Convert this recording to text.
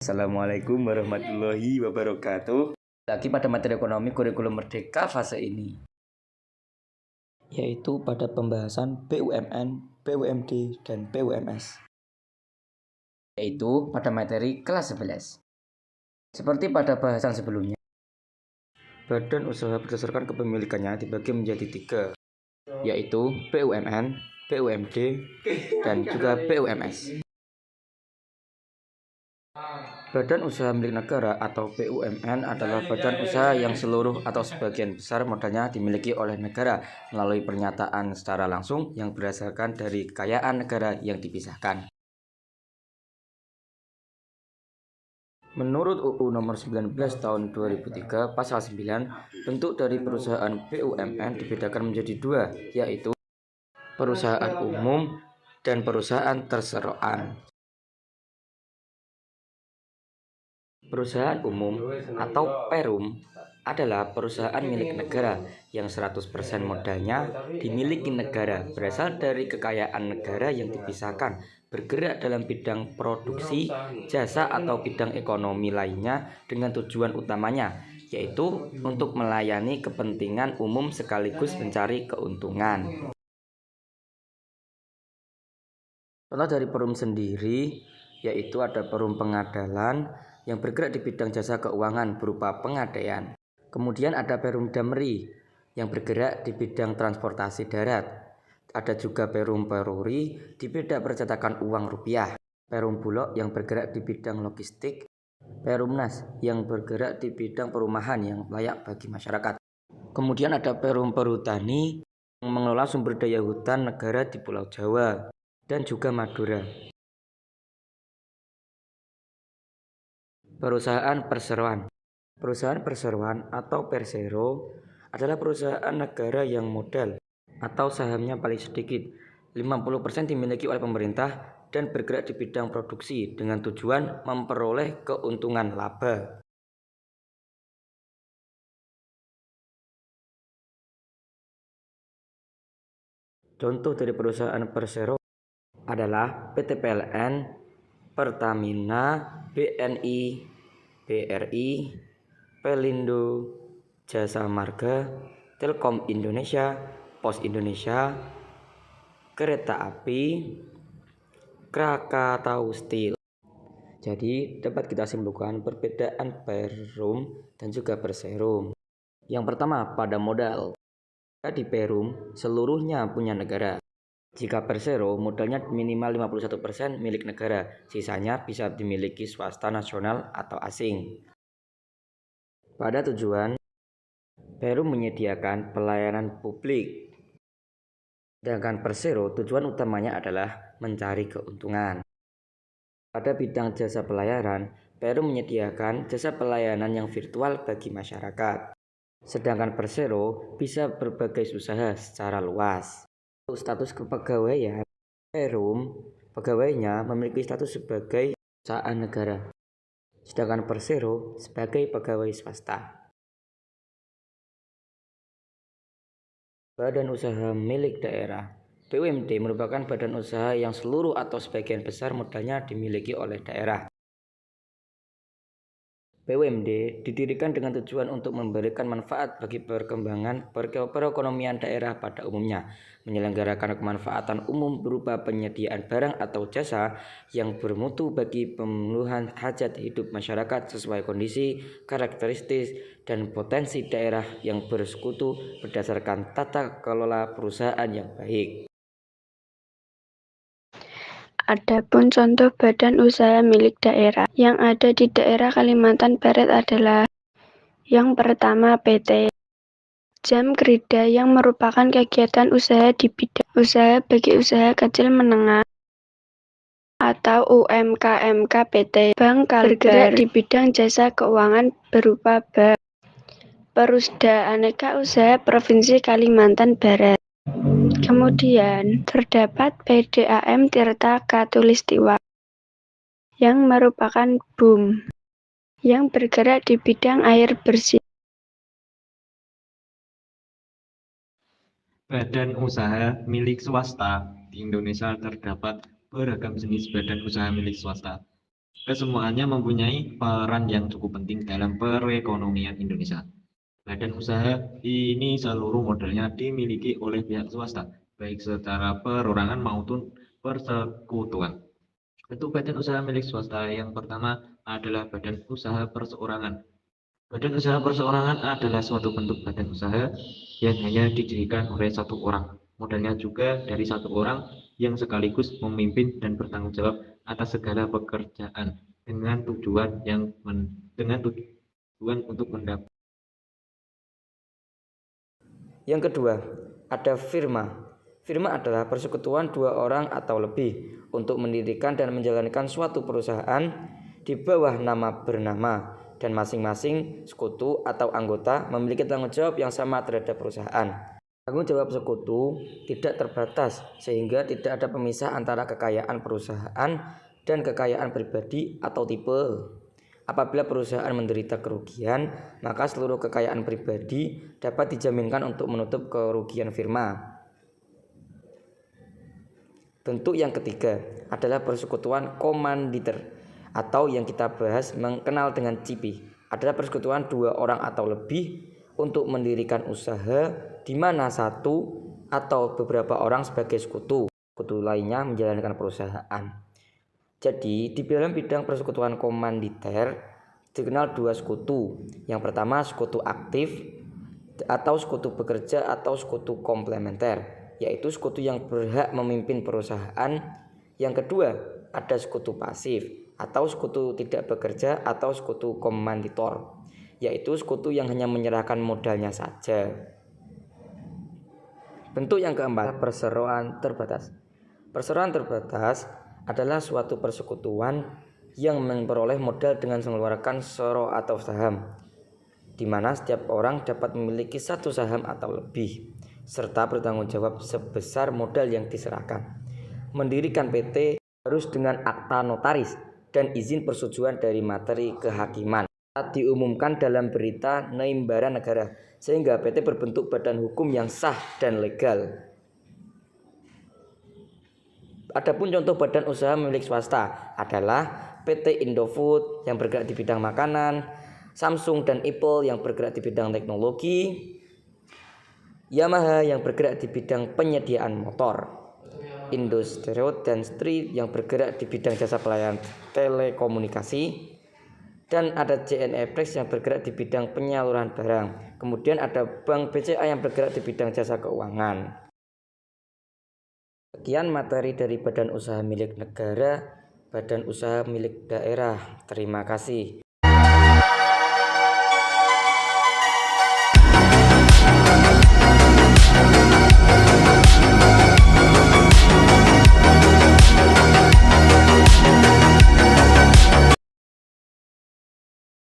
Assalamualaikum warahmatullahi wabarakatuh. Lagi pada materi ekonomi kurikulum merdeka fase ini, yaitu pada pembahasan BUMN, BUMD, dan BUMS, yaitu pada materi kelas 11. Seperti pada bahasan sebelumnya, badan usaha berdasarkan kepemilikannya dibagi menjadi 3, yaitu BUMN, BUMD, dan juga BUMS. Badan usaha milik negara atau BUMN adalah badan usaha yang seluruh atau sebagian besar modalnya dimiliki oleh negara melalui pernyataan secara langsung yang berdasarkan dari kekayaan negara yang dipisahkan. Menurut UU Nomor 19 Tahun 2003 Pasal 9, bentuk dari perusahaan BUMN dibedakan menjadi 2, yaitu perusahaan umum dan perusahaan terseroan. Perusahaan umum atau Perum adalah perusahaan milik negara yang 100% modalnya dimiliki negara, berasal dari kekayaan negara yang dipisahkan, bergerak dalam bidang produksi, jasa atau bidang ekonomi lainnya dengan tujuan utamanya, yaitu untuk melayani kepentingan umum sekaligus mencari keuntungan. Contoh dari Perum sendiri yaitu ada Perum Pengadalan yang bergerak di bidang jasa keuangan berupa pengadaian. Kemudian ada Perum Damri yang bergerak di bidang transportasi darat. Ada juga Perum Peruri di bidang percetakan uang rupiah. Perum Bulog yang bergerak di bidang logistik. Perumnas yang bergerak di bidang perumahan yang layak bagi masyarakat. Kemudian ada Perum Perhutani yang mengelola sumber daya hutan negara di Pulau Jawa dan juga Madura. Perusahaan perseroan. Perusahaan perseroan atau Persero adalah perusahaan negara yang modal atau sahamnya paling sedikit 50% dimiliki oleh pemerintah dan bergerak di bidang produksi dengan tujuan memperoleh keuntungan laba. Contoh dari perusahaan Persero adalah PT PLN, Pertamina, BNI, BRI, Pelindo, Jasa Marga, Telkom Indonesia, Pos Indonesia, Kereta Api, Krakatau Steel. Jadi dapat kita simpulkan perbedaan Perum dan juga Persero. Yang pertama pada modal. Di Perum seluruhnya punya negara. Jika Persero modalnya minimal 51% milik negara, sisanya bisa dimiliki swasta nasional atau asing. Pada tujuan, Perum menyediakan pelayanan publik. Sedangkan Persero tujuan utamanya adalah mencari keuntungan. Pada bidang jasa pelayanan, Perum menyediakan jasa pelayanan yang virtual bagi masyarakat. Sedangkan Persero bisa berbagai usaha secara luas. Untuk status kepegawaian, Perum pegawainya memiliki status sebagai perusahaan negara. Sedangkan Persero sebagai pegawai swasta. Badan usaha milik daerah. BUMD merupakan badan usaha yang seluruh atau sebagian besar modalnya dimiliki oleh daerah. BUMD didirikan dengan tujuan untuk memberikan manfaat bagi perkembangan perekonomian daerah pada umumnya, menyelenggarakan kemanfaatan umum berupa penyediaan barang atau jasa yang bermutu bagi pemenuhan hajat hidup masyarakat sesuai kondisi, karakteristik, dan potensi daerah yang bersekutu berdasarkan tata kelola perusahaan yang baik. Adapun contoh badan usaha milik daerah yang ada di daerah Kalimantan Barat adalah yang pertama PT Jam Kerida yang merupakan kegiatan usaha di bidang usaha bagi usaha kecil menengah atau UMKM PT Bank Kalbar bergerak di bidang jasa keuangan berupa bank. Perusda Aneka Usaha Provinsi Kalimantan Barat. Kemudian terdapat PDAM Tirta Katulistiwa yang merupakan BUM yang bergerak di bidang air bersih. Badan usaha milik swasta di Indonesia terdapat beragam jenis badan usaha milik swasta. Kesemuanya mempunyai peran yang cukup penting dalam perekonomian Indonesia. Badan usaha ini seluruh modalnya dimiliki oleh pihak swasta, baik secara perorangan maupun persekutuan. Bentuk badan usaha milik swasta yang pertama adalah badan usaha perseorangan. Badan usaha perseorangan adalah suatu bentuk badan usaha yang hanya didirikan oleh satu orang. Modalnya juga dari satu orang yang sekaligus memimpin dan bertanggung jawab atas segala pekerjaan dengan tujuan untuk mendapat. Yang kedua, ada firma. Firma adalah persekutuan dua orang atau lebih untuk mendirikan dan menjalankan suatu perusahaan di bawah nama bernama, dan masing-masing sekutu atau anggota memiliki tanggung jawab yang sama terhadap perusahaan. Tanggung jawab sekutu tidak terbatas sehingga tidak ada pemisah antara kekayaan perusahaan dan kekayaan pribadi atau tipe. Apabila perusahaan menderita kerugian, maka seluruh kekayaan pribadi dapat dijaminkan untuk menutup kerugian firma. Bentuk yang ketiga adalah persekutuan komanditer, atau yang kita bahas mengenal dengan CIPI. Adalah persekutuan dua orang atau lebih untuk mendirikan usaha di mana satu atau beberapa orang sebagai sekutu lainnya menjalankan perusahaan. Jadi di dalam bidang persekutuan komanditer dikenal dua sekutu. Yang pertama sekutu aktif atau sekutu bekerja atau sekutu komplementer, yaitu sekutu yang berhak memimpin perusahaan. Yang kedua ada sekutu pasif atau sekutu tidak bekerja atau sekutu komanditor, yaitu sekutu yang hanya menyerahkan modalnya saja. Bentuk yang keempat, perseroan terbatas. Perseroan terbatas adalah suatu persekutuan yang memperoleh modal dengan mengeluarkan sero atau saham, di mana setiap orang dapat memiliki satu saham atau lebih, serta bertanggung jawab sebesar modal yang diserahkan. Mendirikan PT harus dengan akta notaris dan izin persetujuan dari materi kehakiman. Saat diumumkan dalam berita Neimbaran Negara, sehingga PT berbentuk badan hukum yang sah dan legal. Adapun contoh badan usaha milik swasta adalah PT Indofood yang bergerak di bidang makanan, Samsung dan Apple yang bergerak di bidang teknologi, Yamaha yang bergerak di bidang penyediaan motor, Indostereo dan Street yang bergerak di bidang jasa pelayanan telekomunikasi, dan ada JNE Press yang bergerak di bidang penyaluran barang. Kemudian ada Bank BCA yang bergerak di bidang jasa keuangan. Sekian materi dari badan usaha milik negara, badan usaha milik daerah. Terima kasih.